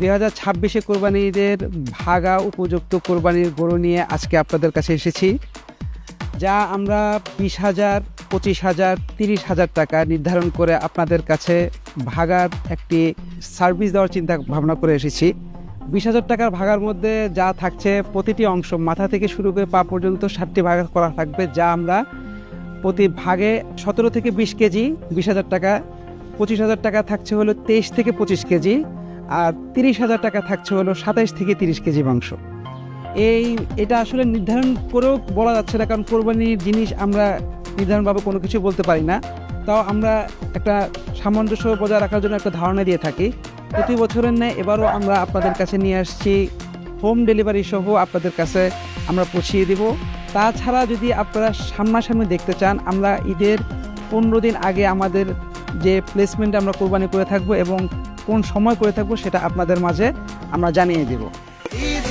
2026-এ কোরবানি ঈদের ভাগা উপযুক্ত কোরবানির গরু নিয়ে আজকে আপনাদের কাছে এসেছি, যা আমরা 20,000, 25,000, 30,000 টাকা নির্ধারণ করে আপনাদের কাছে ভাগার একটি সার্ভিস দেওয়ার চিন্তা ভাবনা করে এসেছি। 20,000 টাকার ভাগার মধ্যে যা থাকছে, প্রতিটি অংশ মাথা থেকে শুরু করে পা পর্যন্ত 7টি ভাগ করা থাকবে, যা আমরা প্রতি ভাগে 17 থেকে 20 কেজি 20,000 টাকা, 25,000 টাকা থাকছে হলো 23 থেকে 25 কেজি, আর 30,000 টাকা থাকছে হলো 27 থেকে 30 কেজি মাংস। এটা আসলে নির্ধারণ করেও বলা যাচ্ছে না, কারণ কোরবানির জিনিস আমরা নির্ধারণভাবে কোনো কিছু বলতে পারি না। তাও আমরা একটা সামঞ্জস্য বজায় রাখার জন্য একটা ধারণা দিয়ে থাকি। প্রতি বছরের ন্যায় এবারও আমরা আপনাদের কাছে নিয়ে আসছি হোম ডেলিভারি সহ আপনাদের কাছে আমরা পৌঁছিয়ে দেব। তাছাড়া যদি আপনারা সামনাসামনি দেখতে চান, আমরা ঈদের 15 দিন আগে আমাদের যে প্লেসমেন্ট আমরা কোরবানি করে থাকবো এবং কোন সময় করে থাকবো সেটা আপনাদের মাঝে আমরা জানিয়ে দেব। ঈদ